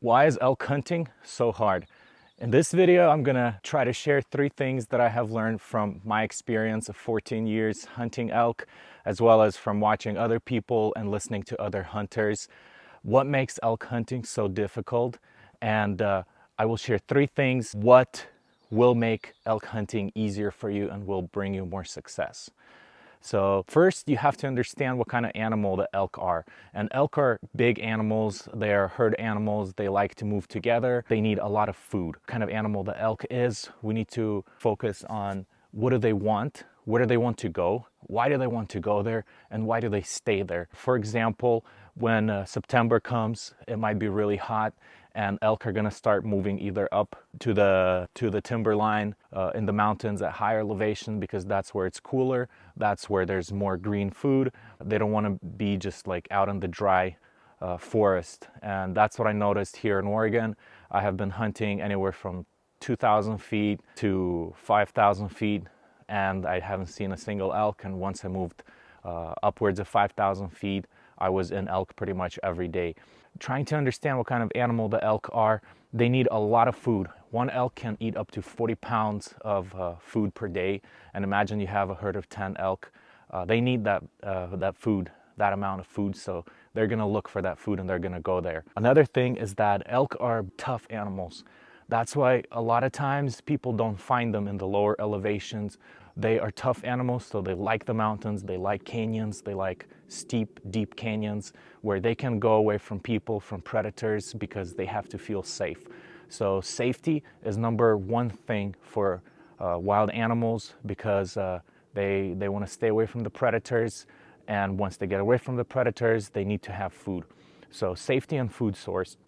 Why is elk hunting so hard? In this video, I'm gonna try to share 3 things that I have learned from my experience of 14 years hunting elk, as well as from watching other people and listening to other hunters. What makes elk hunting so difficult? And I will share 3 things what will make elk hunting easier for you and will bring you more success. So first, you have to understand what kind of animal the elk are. And elk are big animals. They are herd animals. They like to move together. They need a lot of food. What kind of animal the elk is, we need to focus on what do they want? Where do they want to go? Why do they want to go there? And why do they stay there? For example, when September comes, it might be really hot and elk are going to start moving either up to the timberline in the mountains at higher elevation because that's where it's cooler, that's where there's more green food. They don't want to be just like out in the dry forest. And that's what I noticed here in Oregon. I have been hunting anywhere from 2,000 feet to 5,000 feet, and I haven't seen a single elk. And once I moved upwards of 5,000 feet, I was in elk pretty much every day. Trying to understand what kind of animal the elk are, they need a lot of food. One elk can eat up to 40 pounds of food per day. And imagine you have a herd of 10 elk. They need that food, that amount of food. So they're gonna look for that food and they're gonna go there. Another thing is that elk are tough animals. That's why a lot of times people don't find them in the lower elevations. They are tough animals, so they like the mountains, they like canyons, they like steep, deep canyons where they can go away from people, from predators, because they have to feel safe. So safety is number one thing for wild animals because they want to stay away from the predators, and once they get away from the predators, they need to have food. So safety and food source.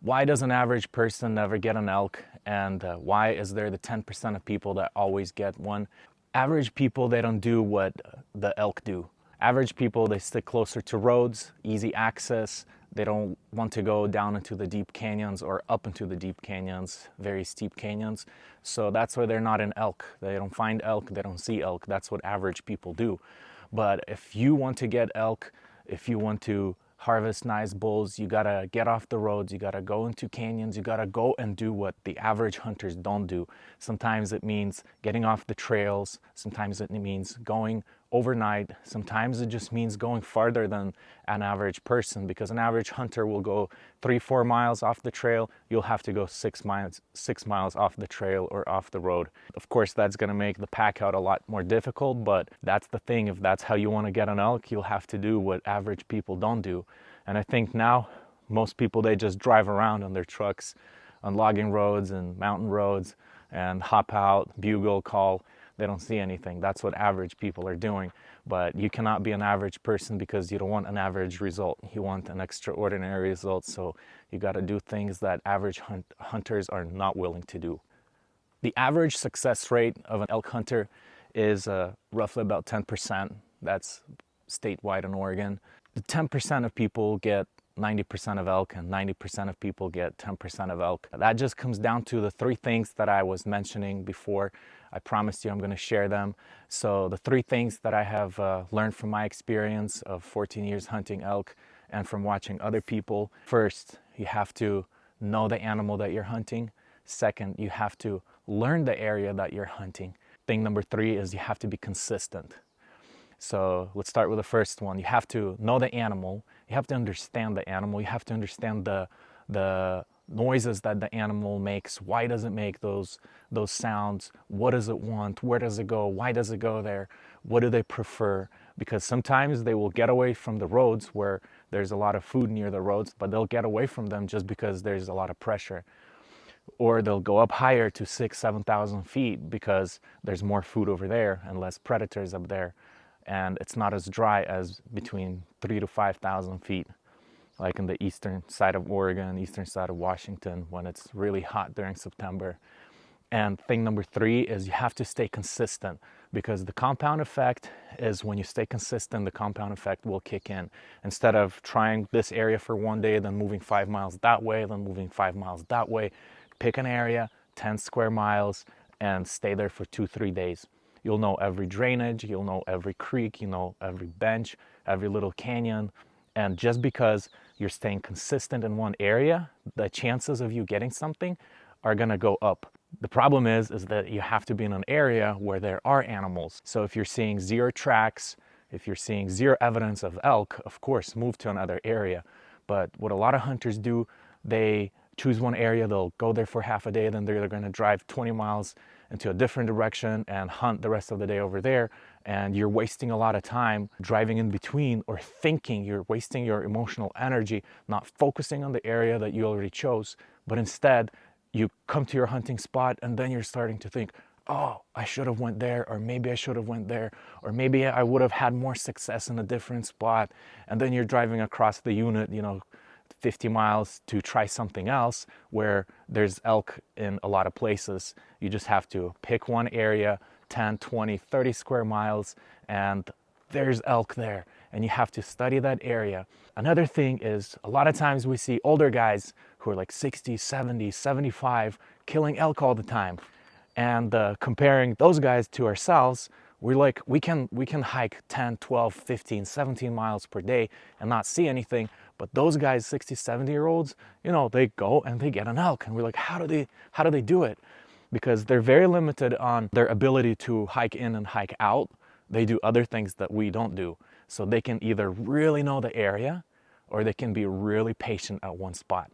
Why does an average person never get an elk, and why is there the 10% of people that always get one? Average people, they don't do what the elk do. Average people, they stick closer to roads, easy access. They don't want to go down into the deep canyons or up into the deep canyons, very steep canyons. So that's why they're not in elk. They don't find elk, they don't see elk. That's what average people do. But if you want to get elk, if you want to harvest nice bulls, you gotta get off the roads, you gotta go into canyons, you gotta go and do what the average hunters don't do. Sometimes it means getting off the trails, sometimes it means going overnight, sometimes it just means going farther than an average person, because an average hunter will go 3-4 miles off the trail. You'll have to go 6 miles off the trail or off the road. Of course, that's going to make the pack out a lot more difficult, but that's the thing. If that's how you want to get an elk, you'll have to do what average people don't do. And I think now most people, they just drive around on their trucks on logging roads and mountain roads and hop out, bugle, call. They don't see anything. That's what average people are doing. But you cannot be an average person because you don't want an average result. You want an extraordinary result. So you got to do things that average hunters are not willing to do. The average success rate of an elk hunter is roughly about 10%. That's statewide in Oregon. The 10% of people get 90% of elk, and 90% of people get 10% of elk. That just comes down to the 3 things that I was mentioning before. I promised you I'm going to share them. So the 3 things that I have learned from my experience of 14 years hunting elk and from watching other people. First, you have to know the animal that you're hunting. Second, you have to learn the area that you're hunting. Thing number 3 is you have to be consistent. So let's start with the first one. You have to know the animal. You have to understand the animal. You have to understand the noises that the animal makes. Why does it make those sounds? What does it want? Where does it go? Why does it go there? What do they prefer? Because sometimes they will get away from the roads where there's a lot of food near the roads, but they'll get away from them just because there's a lot of pressure. Or they'll go up higher to 6,000-7,000 feet because there's more food over there and less predators up there. And it's not as dry as between 3,000 to 5,000 feet, like in the eastern side of Oregon, eastern side of Washington, when it's really hot during September. And thing number 3 is you have to stay consistent, because the compound effect is when you stay consistent, the compound effect will kick in. Instead of trying this area for one day, then moving 5 miles that way, then moving 5 miles that way, pick an area, 10 square miles, and stay there for 2-3 days. You'll know every drainage, you'll know every creek, you know every bench, every little canyon. And just because you're staying consistent in one area, the chances of you getting something are gonna go up. The problem is that you have to be in an area where there are animals. So if you're seeing zero tracks, if you're seeing zero evidence of elk, of course, move to another area. But what a lot of hunters do, they choose one area, they'll go there for half a day, then they're gonna drive 20 miles into a different direction and hunt the rest of the day over there. And you're wasting a lot of time driving in between or thinking. You're wasting your emotional energy, not focusing on the area that you already chose, but instead you come to your hunting spot and then you're starting to think, oh, I should have went there, or maybe I should have went there, or maybe I would have had more success in a different spot. And then you're driving across the unit, 50 miles to try something else where there's elk in a lot of places. You just have to pick one area, 10, 20, 30 square miles, and there's elk there. And you have to study that area. Another thing is, a lot of times we see older guys who are like 60, 70, 75, killing elk all the time. And comparing those guys to ourselves, we're like, we can hike 10, 12, 15, 17 miles per day and not see anything. But those guys, 60, 70-year-olds, they go and they get an elk. And we're like, how do they do it? Because they're very limited on their ability to hike in and hike out. They do other things that we don't do. So they can either really know the area or they can be really patient at one spot.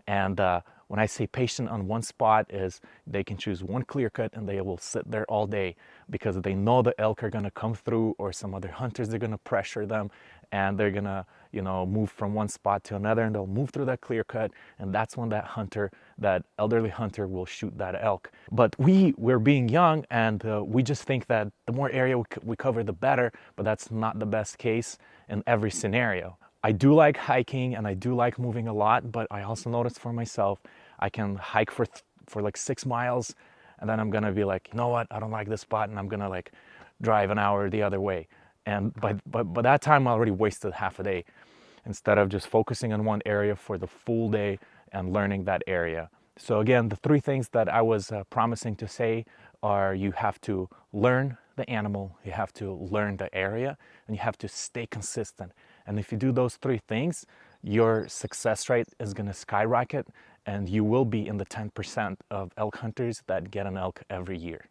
And when I say patient on one spot is they can choose one clear cut and they will sit there all day because they know the elk are gonna come through, or some other hunters are gonna pressure them, and they're gonna, move from one spot to another, and they'll move through that clear cut, and that's when that elderly hunter will shoot that elk. But we're being young, and we just think that the more area we cover, the better, but that's not the best case in every scenario. I do like hiking and I do like moving a lot, but I also noticed for myself, I can hike for like 6 miles, and then I'm gonna be like, you know what, I don't like this spot, and I'm gonna like drive an hour the other way. And by that time I already wasted half a day instead of just focusing on one area for the full day and learning that area. So again, the 3 things that I was promising to say are: you have to learn the animal, you have to learn the area, and you have to stay consistent. And if you do those 3 things, your success rate is gonna skyrocket, and you will be in the 10% of elk hunters that get an elk every year.